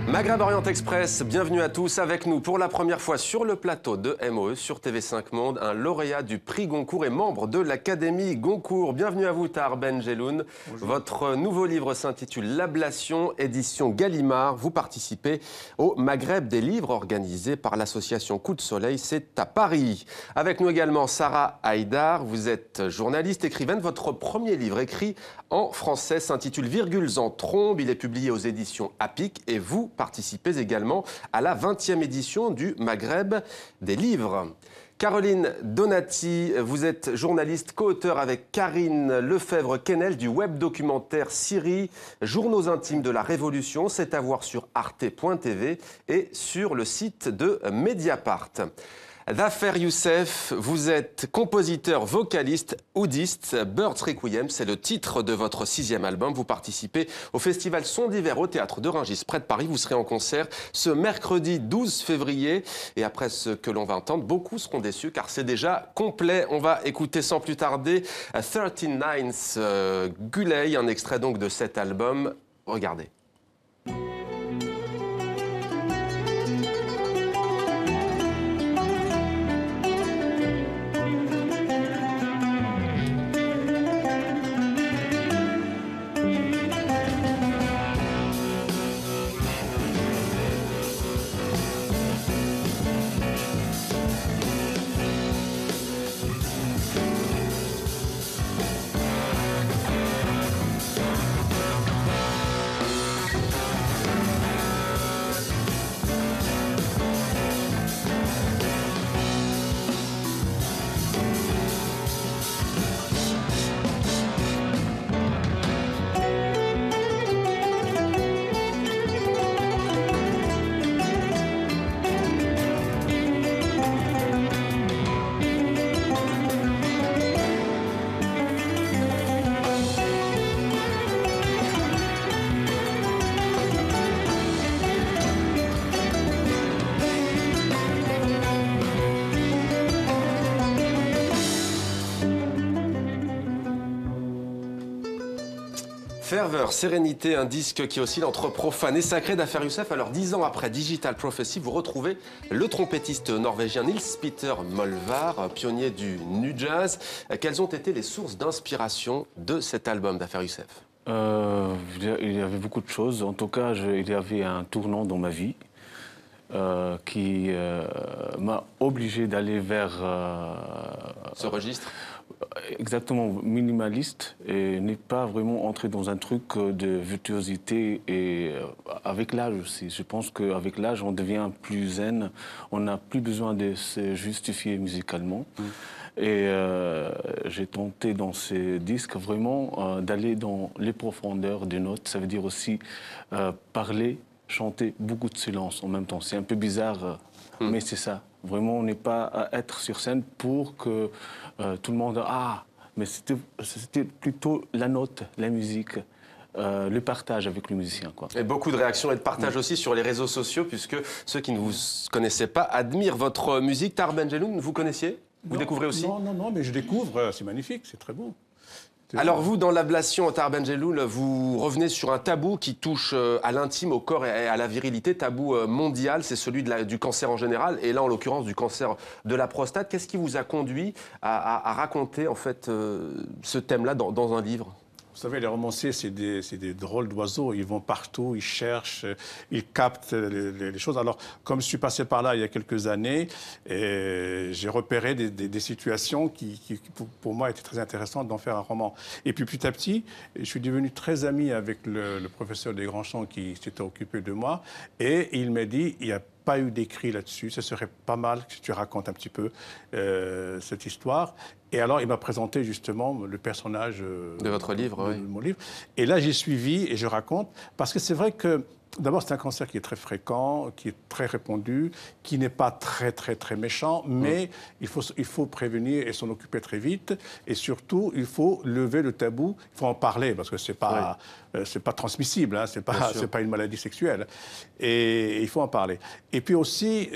Maghreb Orient Express, bienvenue à tous. Avec nous pour la première fois sur le plateau de MOE sur TV5 Monde, un lauréat du prix Goncourt et membre de l'Académie Goncourt. Bienvenue à vous, Tahar Ben Jelloun. Votre nouveau livre s'intitule L'Ablation, édition Gallimard. Vous participez au Maghreb des livres organisé par l'association Coup de Soleil, c'est à Paris. Avec nous également Sarah Haïdar, vous êtes journaliste, écrivaine. Votre premier livre écrit en français s'intitule Virgules en trombe. Il est publié aux éditions APIC et vous participez également à la 20e édition du Maghreb des livres. Caroline Donati, vous êtes journaliste, co-auteur avec Karine Lefebvre-Quesnel du web documentaire Syrie, Journaux intimes de la Révolution. C'est à voir sur arte.tv et sur le site de Mediapart. Dhafer Youssef, vous êtes compositeur, vocaliste, oudiste. Birds Requiem, c'est le titre de votre 6e album. Vous participez au festival Son d'hiver au théâtre de Rungis, près de Paris. Vous serez en concert ce mercredi 12 février. Et après ce que l'on va entendre, beaucoup seront déçus car c'est déjà complet. On va écouter sans plus tarder 39's Guley, un extrait donc de cet album. Regardez. Ferveur, sérénité, un disque qui oscille entre profane et sacré. Dhafer Youssef. Alors 10 ans après Digital Prophecy, vous retrouvez le trompettiste norvégien Nils Petter Molvær, pionnier du nu jazz. Quelles ont été les sources d'inspiration de cet album, Dhafer Youssef? Il y avait beaucoup de choses. En tout cas, il y avait un tournant dans ma vie qui m'a obligé d'aller vers... ce registre? Exactement, minimaliste, et n'est pas vraiment entré dans un truc de virtuosité. Et avec l'âge aussi, je pense qu'avec l'âge, on devient plus zen, on n'a plus besoin de se justifier musicalement. Et j'ai tenté dans ces disques vraiment d'aller dans les profondeurs des notes. Ça veut dire aussi parler, chanter, beaucoup de silence en même temps. C'est un peu bizarre, mais c'est ça. Vraiment, on n'est pas à être sur scène pour que tout le monde... Ah, mais c'était plutôt la note, la musique, le partage avec le musicien, quoi. Et beaucoup de réactions et de partage aussi sur les réseaux sociaux, puisque ceux qui ne vous connaissaient pas admirent votre musique. Tahar Ben Jelloun, vous connaissiez? Vous découvrez aussi? Non, mais je découvre, c'est magnifique, c'est très beau. Alors vous, dans l'ablation, Tahar Ben Jelloun, vous revenez sur un tabou qui touche à l'intime, au corps et à la virilité, tabou mondial, c'est celui du cancer en général, et là en l'occurrence du cancer de la prostate. Qu'est-ce qui vous a conduit à raconter en fait ce thème-là dans un livre? Vous savez, les romanciers, c'est des drôles d'oiseaux. Ils vont partout, ils cherchent, ils captent les choses. Alors, comme je suis passé par là il y a quelques années, j'ai repéré des situations qui pour moi, étaient très intéressantes d'en faire un roman. Et puis, petit à petit, je suis devenu très ami avec le professeur Desgrandchamps qui s'était occupé de moi. Et il m'a dit, il n'y a pas eu d'écrit là-dessus. Ce serait pas mal que tu racontes un petit peu cette histoire. Et alors, il m'a présenté justement le personnage de votre livre, de mon livre. Et là, j'ai suivi et je raconte. Parce que c'est vrai que D'abord, c'est un cancer qui est très fréquent, qui est très répandu, qui n'est pas très, très, très méchant, mais il faut prévenir et s'en occuper très vite. Et surtout, il faut lever le tabou, il faut en parler, parce que c'est pas transmissible, hein, c'est pas une maladie sexuelle. Et il faut en parler. Et puis aussi,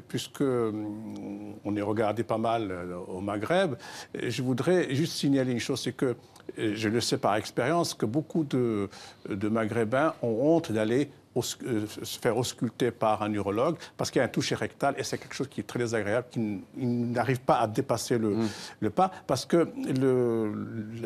puisque on est regardé pas mal au Maghreb, je voudrais juste signaler une chose, c'est que je le sais par expérience que beaucoup de Maghrébins ont honte d'aller se faire ausculter par un urologue parce qu'il y a un toucher rectal et c'est quelque chose qui est très désagréable, qui n'arrive pas à dépasser le pas parce que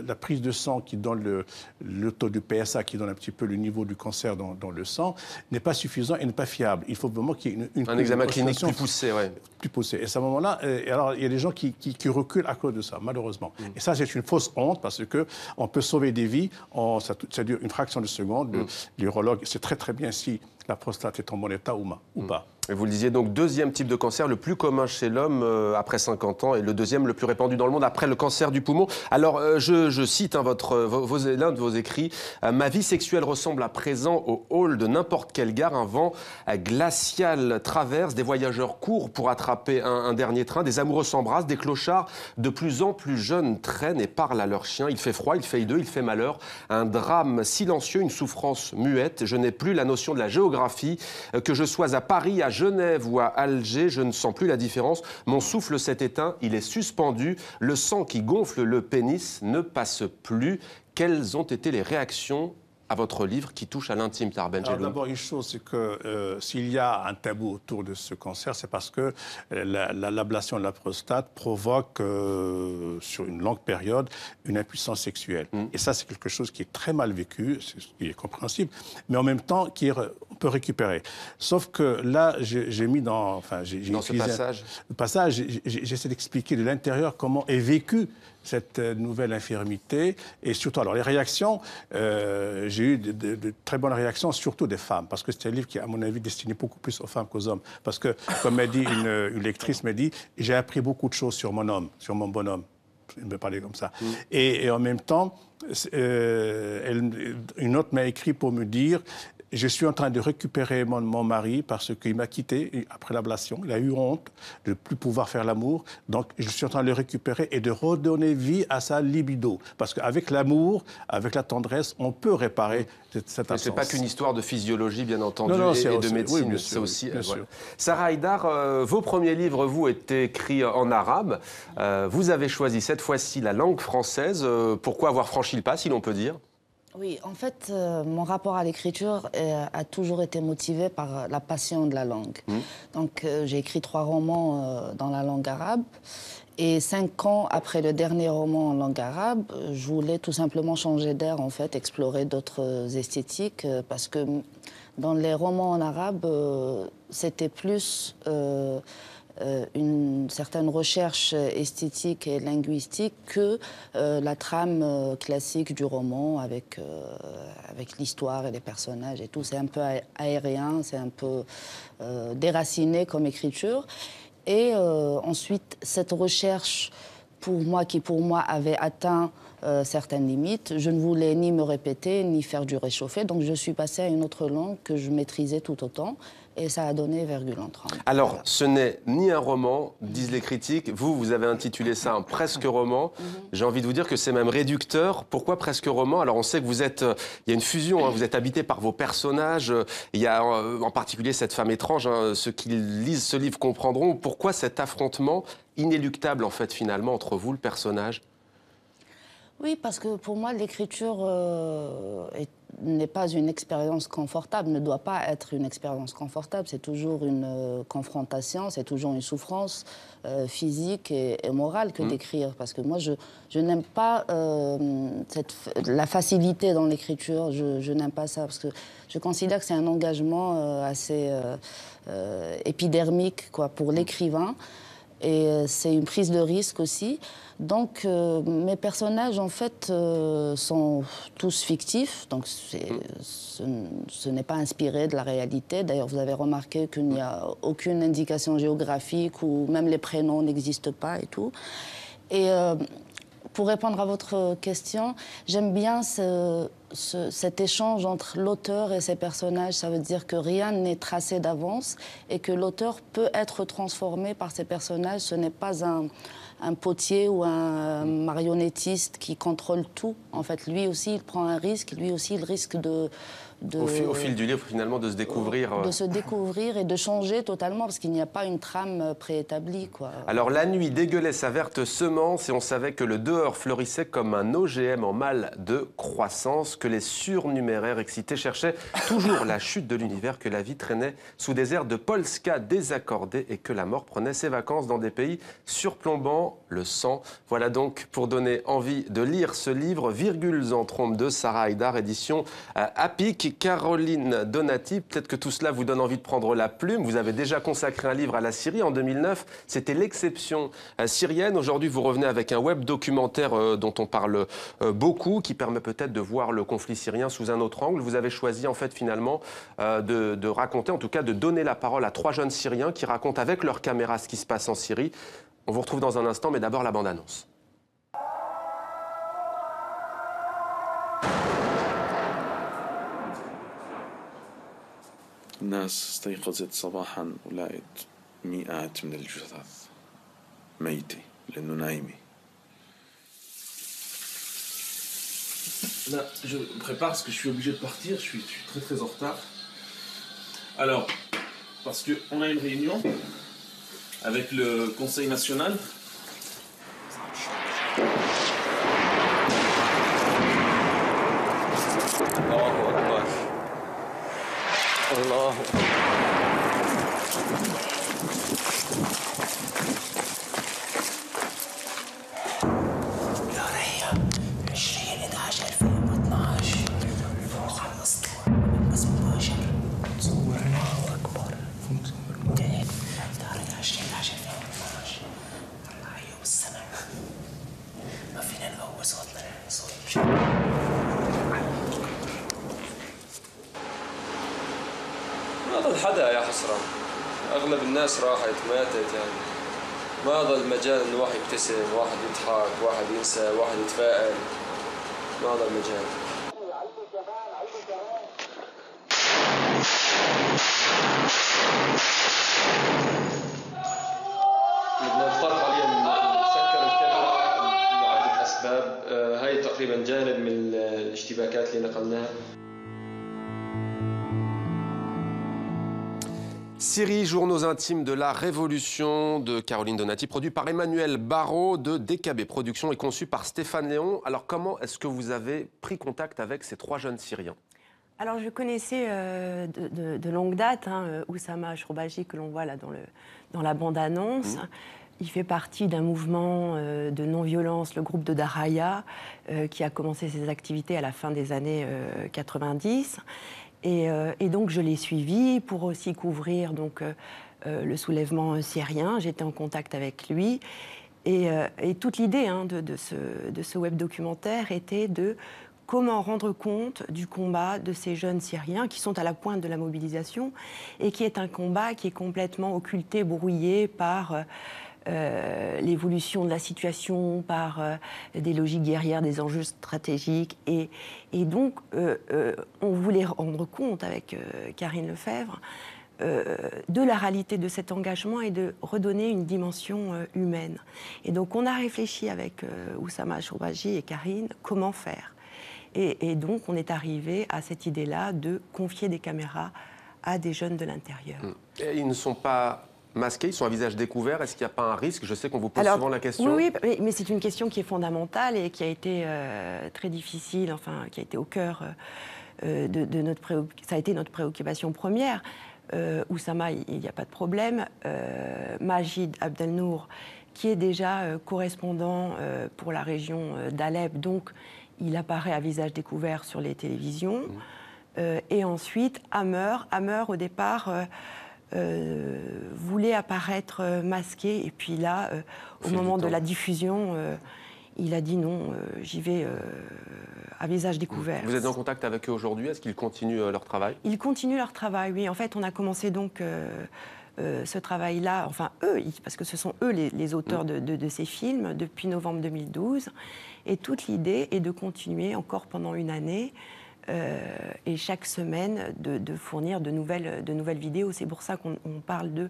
la prise de sang qui donne le taux du PSA, qui donne un petit peu le niveau du cancer dans le sang, n'est pas suffisant et n'est pas fiable. Il faut vraiment qu'il y ait un examen clinique plus poussé, ouais. Plus poussé. Et à ce moment-là, alors il y a des gens qui reculent à cause de ça, malheureusement. Et ça, c'est une fausse honte parce que on peut sauver des vies. Ça dure une fraction de seconde. L'urologue, c'est très très bien si la prostate est en bon état ou pas. Et vous le disiez, donc deuxième type de cancer le plus commun chez l'homme après 50 ans et le deuxième le plus répandu dans le monde après le cancer du poumon. Alors je cite l'un de vos écrits, ma vie sexuelle ressemble à présent au hall de n'importe quelle gare, un vent glacial traverse, des voyageurs courent pour attraper un dernier train, des amoureux s'embrassent, des clochards de plus en plus jeunes traînent et parlent à leurs chiens, il fait froid, il fait hideux, il fait malheur, un drame silencieux, une souffrance muette, je n'ai plus la notion de la géographie, que je sois à Paris, à Genève ou à Alger, je ne sens plus la différence. Mon souffle s'est éteint, il est suspendu. Le sang qui gonfle le pénis ne passe plus. Quelles ont été les réactions à votre livre qui touche à l'intime, Tahar Ben Jelloun? D'abord, une chose, c'est que s'il y a un tabou autour de ce cancer, c'est parce que l'ablation de la prostate provoque, sur une longue période, une impuissance sexuelle. Et ça, c'est quelque chose qui est très mal vécu, ce qui est compréhensible, mais en même temps, on peut récupérer. Sauf que là, j'ai mis dans ce passage. Le passage, j'essaie d'expliquer de l'intérieur comment est vécu cette nouvelle infirmité. Et surtout, alors les réactions, j'ai eu de très bonnes réactions, surtout des femmes, parce que c'est un livre qui est, à mon avis, destiné beaucoup plus aux femmes qu'aux hommes. Parce que, comme m'a dit une lectrice, m'a dit, j'ai appris beaucoup de choses sur mon homme, sur mon bonhomme. Il me parlait comme ça. Et en même temps, une autre m'a écrit pour me dire, je suis en train de récupérer mon mari parce qu'il m'a quitté après l'ablation. Il a eu honte de ne plus pouvoir faire l'amour. Donc, je suis en train de le récupérer et de redonner vie à sa libido. Parce qu'avec l'amour, avec la tendresse, on peut réparer cette absence. Ce n'est pas qu'une histoire de physiologie, bien entendu, et de médecine. Oui, c'est aussi. Voilà. Sarah Haïdar, vos premiers livres, vous, étaient écrits en arabe. Vous avez choisi cette fois-ci la langue française. Pourquoi avoir franchi le pas, si l'on peut dire ? Oui, en fait, mon rapport à l'écriture a toujours été motivé par la passion de la langue. Donc, j'ai écrit 3 romans dans la langue arabe. Et 5 ans après le dernier roman en langue arabe, je voulais tout simplement changer d'air, en fait, explorer d'autres esthétiques. Parce que dans les romans en arabe, c'était plus une certaine recherche esthétique et linguistique que la trame classique du roman avec l'histoire et les personnages et tout. C'est un peu aérien, c'est un peu déraciné comme écriture. Et ensuite, cette recherche, qui pour moi avait atteint certaines limites, je ne voulais ni me répéter, ni faire du réchauffé. Donc je suis passée à une autre langue que je maîtrisais tout autant. Et ça a donné virgule en trente. Alors, voilà. Ce n'est ni un roman, disent les critiques. Vous avez intitulé ça un presque roman. J'ai envie de vous dire que c'est même réducteur. Pourquoi presque roman? Alors, on sait que il y a une fusion, vous êtes habité par vos personnages. Il y a en particulier cette femme étrange. Ceux qui lisent ce livre comprendront pourquoi cet affrontement inéluctable, en fait, finalement, entre vous, le personnage. Oui, parce que pour moi, l'écriture n'est pas une expérience confortable, ne doit pas être une expérience confortable. C'est toujours une confrontation, c'est toujours une souffrance physique et morale que d'écrire. Parce que moi, je n'aime pas la facilité dans l'écriture, je n'aime pas ça. Parce que je considère que c'est un engagement assez épidermique pour l'écrivain. Et c'est une prise de risque aussi. Donc, mes personnages, en fait, sont tous fictifs. Donc, ce n'est pas inspiré de la réalité. D'ailleurs, vous avez remarqué qu'il n'y a aucune indication géographique ou même les prénoms n'existent pas et tout. Et Pour répondre à votre question, j'aime bien cet échange entre l'auteur et ses personnages. Ça veut dire que rien n'est tracé d'avance et que l'auteur peut être transformé par ses personnages. Ce n'est pas un potier ou un marionnettiste qui contrôle tout. En fait, lui aussi, il prend un risque. Lui aussi, il risque au fil du livre, finalement, de se découvrir. De se découvrir et de changer totalement, parce qu'il n'y a pas une trame préétablie, quoi. Alors, la nuit dégueulait sa verte semence et on savait que le dehors fleurissait comme un OGM en mal de croissance, que les surnuméraires excités cherchaient toujours la chute de l'univers, que la vie traînait sous des airs de polska désaccordés et que la mort prenait ses vacances dans des pays surplombant le sang. Voilà donc pour donner envie de lire ce livre, Virgules en trompe de Sarah Haïdar, édition Apic. Caroline Donati, peut-être que tout cela vous donne envie de prendre la plume. Vous avez déjà consacré un livre à la Syrie en 2009. C'était l'exception syrienne. Aujourd'hui, vous revenez avec un web documentaire dont on parle beaucoup, qui permet peut-être de voir le conflit syrien sous un autre angle. Vous avez choisi en fait finalement de raconter, en tout cas de donner la parole à 3 jeunes Syriens qui racontent avec leur caméra ce qui se passe en Syrie. On vous retrouve dans un instant, mais d'abord la bande-annonce. الناس استيقظت صباحا ولقت مئات من الجثث ميتة لأنه نايمة. Là, je prépare parce que je suis obligé de partir, je suis très en retard. Alors, parce qu'on a une réunion avec le Conseil national. Allah. ما ظل حدا يا حسرة، أغلب الناس راحت ماتت يعني. ما ظل مجال إنه واحد يبتسم، واحد يضحك، واحد ينسى، واحد يتفائل. ما ظل مجال. بدنا نضطر حاليا نسكر الكاميرا لعدة أسباب. هاي تقريبا جانب من الاشتباكات اللي نقلناها. Syrie, journaux intimes de la Révolution de Caroline Donati, produit par Emmanuel Barraud de DKB Productions et conçu par Stéphane Léon. Alors comment est-ce que vous avez pris contact avec ces 3 jeunes Syriens? Alors je connaissais de longue date Oussama Shorbagy, que l'on voit là dans la bande-annonce. Il fait partie d'un mouvement de non-violence, le groupe de Daraya, qui a commencé ses activités à la fin des années 90. Et donc je l'ai suivi pour aussi couvrir donc, le soulèvement syrien. J'étais en contact avec lui. Et toute l'idée de ce web documentaire était de comment rendre compte du combat de ces jeunes Syriens qui sont à la pointe de la mobilisation et qui est un combat qui est complètement occulté, brouillé par l'évolution de la situation, par des logiques guerrières, des enjeux stratégiques. Et donc, on voulait rendre compte avec Karine Lefebvre de la réalité de cet engagement et de redonner une dimension humaine. Et donc, on a réfléchi avec Oussama Shorbagy et Karine comment faire. Et donc, on est arrivé à cette idée-là de confier des caméras à des jeunes de l'intérieur. Et ils ne sont pas masqués, ils sont à visage découvert. Est-ce qu'il n'y a pas un risque? Je sais qu'on vous pose souvent la question. Oui, mais c'est une question qui est fondamentale et qui a été très difficile, enfin, qui a été au cœur de notre préoccupation. Ça a été notre préoccupation première. Oussama, il n'y a pas de problème. Majid Abdelnour, qui est déjà correspondant pour la région d'Alep, donc il apparaît à visage découvert sur les télévisions. Et ensuite, Amer, au départ, voulait apparaître masqué. Et puis là, au moment de la diffusion, il a dit non, j'y vais à visage découvert. Vous êtes en contact avec eux aujourd'hui? Est-ce qu'ils continuent leur travail? Ils continuent leur travail, oui. En fait, on a commencé donc ce travail-là, enfin eux, parce que ce sont eux les auteurs de ces films, depuis novembre 2012. Et toute l'idée est de continuer encore pendant une année et chaque semaine de fournir de nouvelles vidéos. C'est pour ça qu'on parle de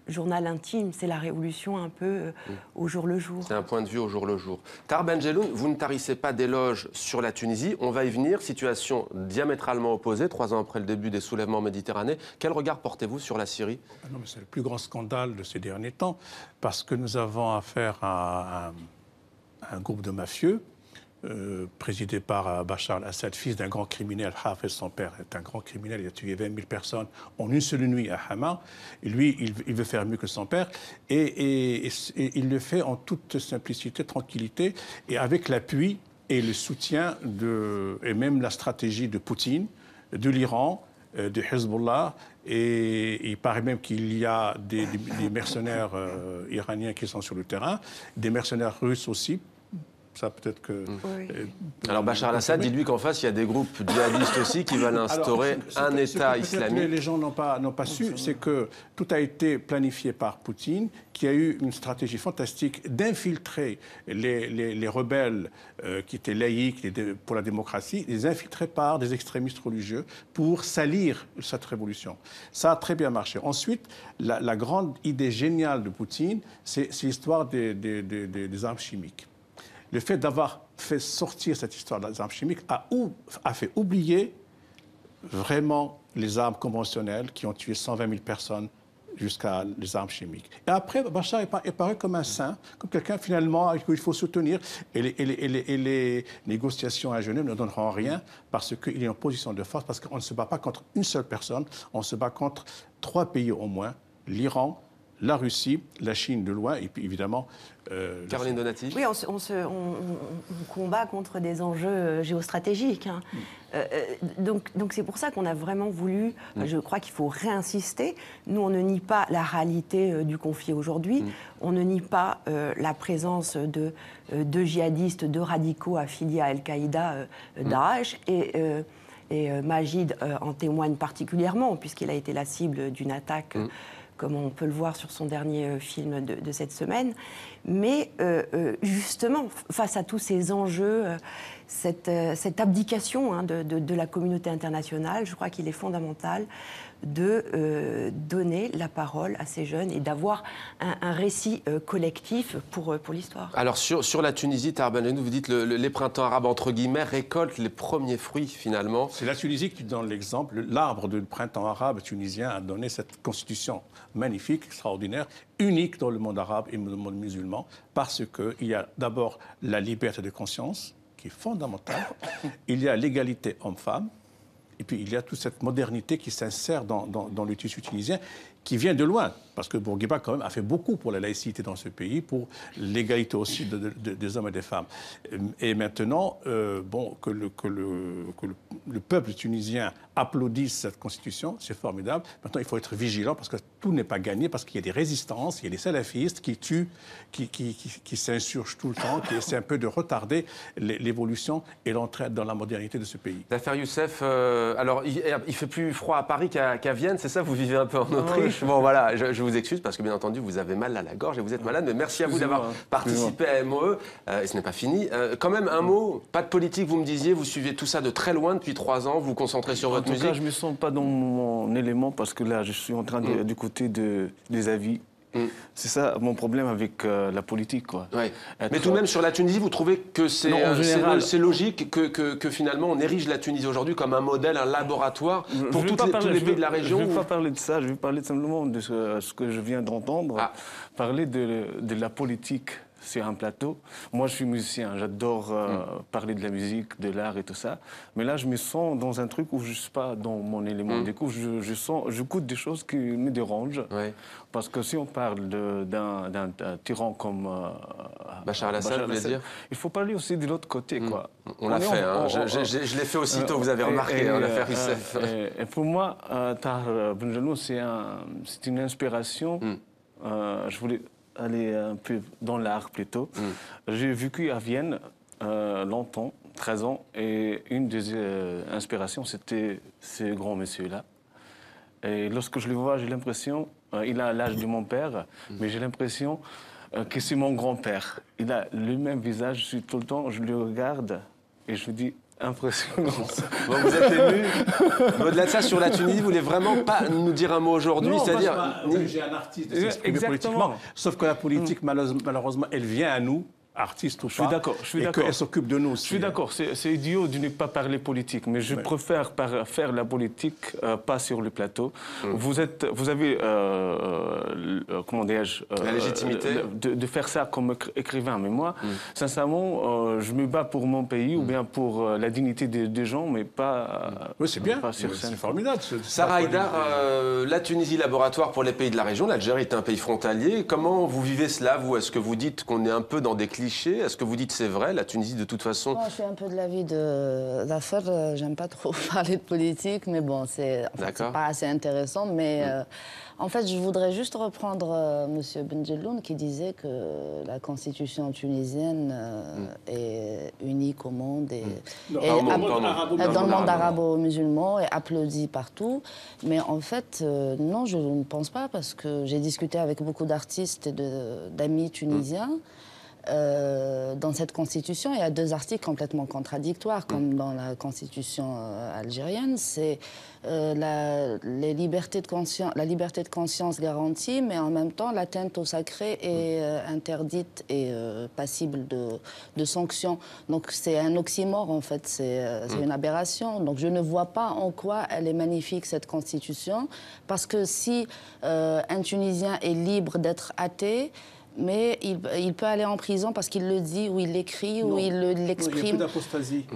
journal intime, c'est la révolution un peu au jour le jour. C'est un point de vue au jour le jour. Tahar Benjelloun, vous ne tarissez pas d'éloges sur la Tunisie. On va y venir. Situation diamétralement opposée, 3 ans après le début des soulèvements méditerranéens. Quel regard portez-vous sur la Syrie ? Non, mais c'est le plus grand scandale de ces derniers temps, parce que nous avons affaire à un groupe de mafieux, présidé par Bachar al-Assad, fils d'un grand criminel. Hafez, son père, est un grand criminel. Il a tué 20 000 personnes en une seule nuit à Hama. Et lui, il veut faire mieux que son père. Et il le fait en toute simplicité, tranquillité, et avec l'appui et le soutien et même la stratégie de Poutine, de l'Iran, de Hezbollah. Et il paraît même qu'il y a des mercenaires iraniens qui sont sur le terrain, des mercenaires russes aussi. Ça, peut-être que... Oui. Alors Bachar al-Assad dit lui qu'en face, il y a des groupes djihadistes aussi qui veulent instaurer un État islamique. Les gens n'ont pas su, c'est que tout a été planifié par Poutine, qui a eu une stratégie fantastique d'infiltrer les rebelles qui étaient laïcs pour la démocratie, les infiltrer par des extrémistes religieux pour salir cette révolution. Ça a très bien marché. Ensuite, la grande idée géniale de Poutine, c'est l'histoire des armes chimiques. Le fait d'avoir fait sortir cette histoire des armes chimiques a fait oublier vraiment les armes conventionnelles qui ont tué 120 000 personnes jusqu'à les armes chimiques. Et après, Bachar est paru comme un saint, comme quelqu'un finalement qu'il faut soutenir. Et les négociations à Genève ne donneront rien parce qu'il est en position de force, parce qu'on ne se bat pas contre une seule personne, on se bat contre 3 pays au moins, l'Iran, la Russie, la Chine de loin, et puis évidemment... Caroline Donati. Oui, on combat contre des enjeux géostratégiques. Hein. Donc c'est pour ça qu'on a vraiment voulu, je crois qu'il faut réinsister. Nous, on ne nie pas la réalité du conflit aujourd'hui. On ne nie pas la présence de djihadistes, de radicaux affiliés à Al-Qaïda, Daesh. Et Majid en témoigne particulièrement, puisqu'il a été la cible d'une attaque... comme on peut le voir sur son dernier film de cette semaine. Mais justement, face à tous ces enjeux, cette abdication de la communauté internationale, je crois qu'il est fondamental de donner la parole à ces jeunes et d'avoir un récit collectif pour l'histoire. Alors sur la Tunisie, Tahar Benjelloun, vous dites les printemps arabes, entre guillemets, récoltent les premiers fruits finalement. C'est la Tunisie qui donne l'exemple. L'arbre du printemps arabe tunisien a donné cette constitution magnifique, extraordinaire, unique dans le monde arabe et le monde musulman, parce qu'il y a d'abord la liberté de conscience, qui est fondamentale, il y a l'égalité homme-femme, et puis il y a toute cette modernité qui s'insère dans le tissu tunisien, qui vient de loin, parce que Bourguiba, quand même, a fait beaucoup pour la laïcité dans ce pays, pour l'égalité aussi des hommes et des femmes. Et maintenant, que le peuple tunisien applaudisse cette constitution, c'est formidable. Maintenant, il faut être vigilant, parce que tout n'est pas gagné, parce qu'il y a des résistances, il y a des salafistes qui tuent, qui s'insurgent tout le temps, qui essaient un peu de retarder l'évolution et l'entrée dans la modernité de ce pays. Zafer Youssef, alors il fait plus froid à Paris qu'à Vienne, c'est ça? Vous vivez un peu en Autriche? Bon voilà, je vous excuse parce que bien entendu vous avez mal à la gorge et vous êtes malade, mais merci à vous d'avoir participé à MOE. Et ce n'est pas fini. Quand même un mot, pas de politique, vous me disiez, vous suivez tout ça de très loin depuis 3 ans, vous vous concentrez sur votre musique. En tout cas, je ne me sens pas dans mon élément parce que là je suis en train du côté des avis. C'est ça mon problème avec la politique, quoi. Ouais. Mais tout de même, sur la Tunisie, vous trouvez que c'est logique que finalement on érige la Tunisie aujourd'hui comme un modèle, un laboratoire pour tous les pays de la région? Je ne vais pas parler de ça, je vais parler simplement de ce que je viens d'entendre, parler de la politique sur un plateau. Moi, je suis musicien, j'adore parler de la musique, de l'art et tout ça. Mais là, je me sens dans un truc où je ne suis pas dans mon élément. Du coup, j'écoute des choses qui me dérangent. Ouais. Parce que si on parle d'un tyran comme Bachar al-Assad, vous voulez dire? Il faut parler aussi de l'autre côté, quoi. On l'a fait, je l'ai fait aussitôt, vous avez remarqué, l'affaire Youssef. Et pour moi, Tahar Benjelloun, c'est une inspiration. Je voulais aller un peu dans l'art plutôt. J'ai vécu à Vienne longtemps, 13 ans, et une des inspirations, c'était ces grands messieurs-là. Et lorsque je les vois, j'ai l'impression Il a l'âge de mon père, mais j'ai l'impression que c'est mon grand-père. Il a le même visage, tout le temps, je le regarde et je me dis impressionnant. Bon, vous êtes ému. Au-delà de ça, sur la Tunisie, vous voulez vraiment pas nous dire un mot aujourd'hui, c'est-à-dire j'ai un artiste de s'exprimer politiquement, sauf que la politique, malheureusement, elle vient à nous. Artiste ou pas, je suis d'accord. et qu'elle s'occupe de nous aussi. Je suis d'accord, c'est idiot de ne pas parler politique, mais je préfère faire la politique pas sur le plateau. Vous avez, comment dirais-je, la légitimité de faire ça comme écrivain. Mais moi, sincèrement, je me bats pour mon pays ou bien pour la dignité des gens, mais pas, oui, c'est bien. Pas sur scène. C'est formidable. Sarah Haïdar, la Tunisie, laboratoire pour les pays de la région. L'Algérie est un pays frontalier. Comment vous vivez cela, vous? Est-ce que vous dites qu'on est un peu dans des clichés? Est-ce que vous dites c'est vrai, la Tunisie de toute façon? Moi, je suis un peu de l'avis d'Afar. J'aime pas trop parler de politique, mais bon, c'est pas assez intéressant. Mais en fait, je voudrais juste reprendre Monsieur Benjeloun qui disait que la constitution tunisienne est unique au monde et dans le monde arabo-musulman et applaudie partout. Mais en fait, non, je ne pense pas parce que j'ai discuté avec beaucoup d'artistes et d'amis tunisiens. Dans cette constitution, il y a 2 articles complètement contradictoires, comme dans la constitution algérienne. C'est la liberté de conscience garantie, mais en même temps, l'atteinte au sacré est interdite et passible de sanctions. Donc c'est un oxymore, en fait, c'est une aberration. Donc je ne vois pas en quoi elle est magnifique, cette constitution, parce que si un Tunisien est libre d'être athée, mais il peut aller en prison parce qu'il le dit, ou il l'écrit, ou il l'exprime. Il n'y a plus d'apostasie.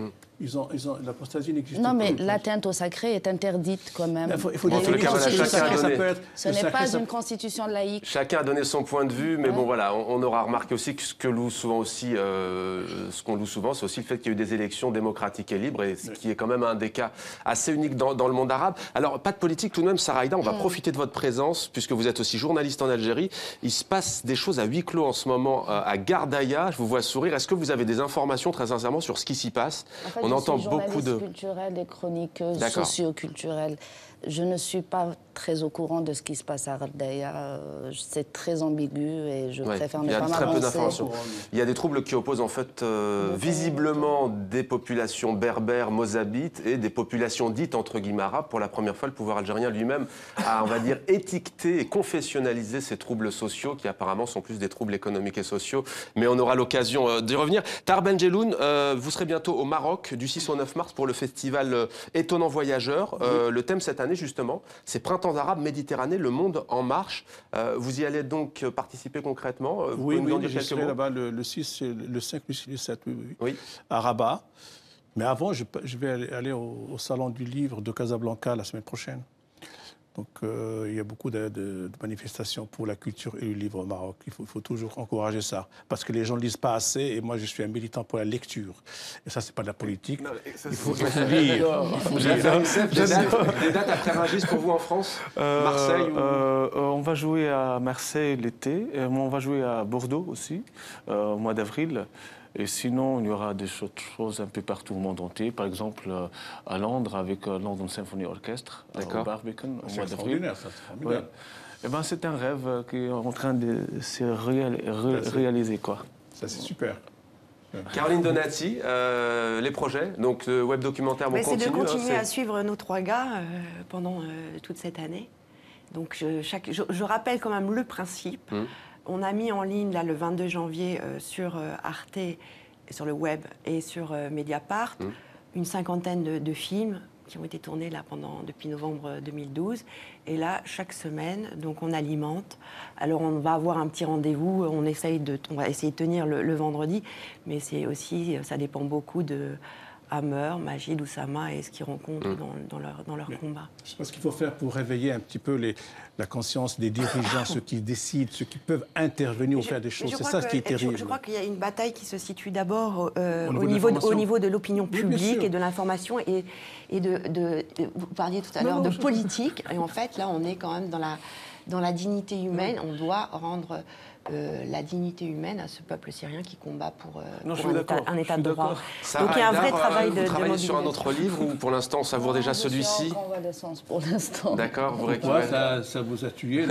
L'apostasie n'existe pas. Non, mais l'atteinte au sacré est interdite quand même. Il faut dire que ce n'est pas une constitution laïque. Chacun a donné son point de vue, mais bon voilà, on aura remarqué aussi que ce qu'on loue souvent, c'est aussi le fait qu'il y a eu des élections démocratiques et libres, et ce qui est quand même un des cas assez uniques dans le monde arabe. Alors, pas de politique tout de même, Sarah Haïdar, on va profiter de votre présence, puisque vous êtes aussi journaliste en Algérie. Il se passe des choses à huis clos en ce moment à Gardaïa, je vous vois sourire. Est-ce que vous avez des informations, très sincèrement, sur ce qui s'y passe? On entend beaucoup de culturelle et chroniqueuse socio-culturelle. Je ne suis pas très au courant de ce qui se passe à Gardaïa. C'est très ambigu et je préfère ne pas m'avancer. Il y a très peu d'informations. Il y a des troubles qui opposent en fait visiblement des populations berbères, mozabites et des populations dites entre guillemets arabes. Pour la première fois, le pouvoir algérien lui-même a, on va dire, étiqueté et confessionnalisé ces troubles sociaux qui apparemment sont plus des troubles économiques et sociaux. Mais on aura l'occasion d'y revenir. Tahar Benjeloun, vous serez bientôt au Maroc du 6 au 9 mars pour le festival Étonnant Voyageur. Le thème cette année, justement, c'est Printemps arabe, Méditerranée, le monde en marche. Vous y allez donc participer concrètement? Oui, je serai là-bas le 6, le 5, le 7, oui. À Rabat. Mais avant, je vais aller au Salon du Livre de Casablanca la semaine prochaine. Donc, il y a beaucoup de manifestations pour la culture et le livre au Maroc. Il faut toujours encourager ça. Parce que les gens ne lisent pas assez. Et moi, je suis un militant pour la lecture. Et ça, c'est pas de la politique. Non, il faut lire. Des dates à faire juste pour vous en France? Marseille on va jouer à Marseille l'été. On va jouer à Bordeaux aussi, au mois d'avril. Et sinon, il y aura des choses un peu partout au monde entier. Par exemple, à Londres, avec London Symphony Orchestra, au Barbican, au mois d'avril. C'est un rêve qui est en train de se réaliser, quoi. Ça, c'est super. Caroline Donati, les projets, donc le web documentaire vont continuer. C'est de continuer à suivre nos 3 gars pendant toute cette année. Donc je rappelle quand même le principe. On a mis en ligne là, le 22 janvier sur Arte, sur le web et sur Mediapart, une 50aine de films qui ont été tournés là, depuis novembre 2012. Et là, chaque semaine, donc on alimente. Alors on va avoir un petit rendez-vous, on va essayer de tenir le vendredi, mais c'est aussi, ça dépend beaucoup de Hammer, Majid, Oussama et ce qu'ils rencontrent dans leur combat. Je sais pas ce qu'il faut faire pour réveiller un petit peu la conscience des dirigeants, ceux qui décident, ceux qui peuvent intervenir ou faire des choses. C'est ça ce qui est terrible. Je crois qu'il y a une bataille qui se situe d'abord au niveau de l'opinion publique et de l'information et vous parliez tout à l'heure de politique. Et en fait, là, on est quand même dans dans la dignité humaine. On doit rendre la dignité humaine à ce peuple syrien qui combat pour un état de droit. Donc il y a un vrai travail de mobilisation. Vous travaillez sur un autre livre ou pour l'instant on savoure déjà celui-ci? Je suis en convalescence pour l'instant. D'accord, vous récupérez. Ça vous a tué.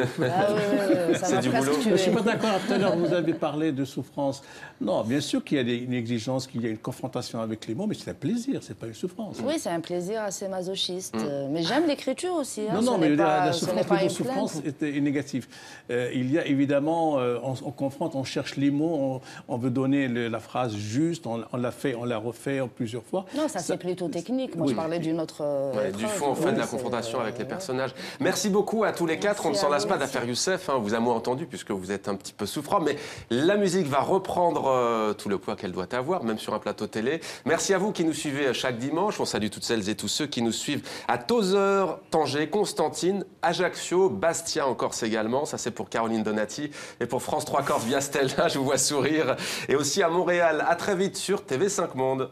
C'est du boulot. Je ne suis pas d'accord. Tout à l'heure, vous avez parlé de souffrance. Non, bien sûr qu'il y a une exigence, qu'il y a une confrontation avec les mots, mais c'est un plaisir, c'est pas une souffrance. Oui, c'est un plaisir assez masochiste. Mais j'aime l'écriture aussi. Hein. Non, mais la souffrance est négative. Il y a évidemment, on confronte, on cherche les mots, on veut donner la phrase juste, on l'a fait, on l'a refait plusieurs fois. Non, ça c'est plutôt technique. Moi, je parlais d'une autre. Du fond, en fait, de la confrontation avec les personnages. Merci beaucoup à tous les quatre. On ne s'en lasse pas d'affaire Youssef. Hein, vous a moins entendu puisque vous êtes un petit peu souffrant, mais la musique va reprendre tout le poids qu'elle doit avoir, même sur un plateau télé. Merci à vous qui nous suivez chaque dimanche. On salue toutes celles et tous ceux qui nous suivent à Tozeur, Tanger, Constantine, Ajaccio, Bastia en Corse également. Ça, c'est pour Caroline Donati et pour France 3 Corse via Stella. Je vous vois sourire. Et aussi à Montréal. À très vite sur TV5 Monde.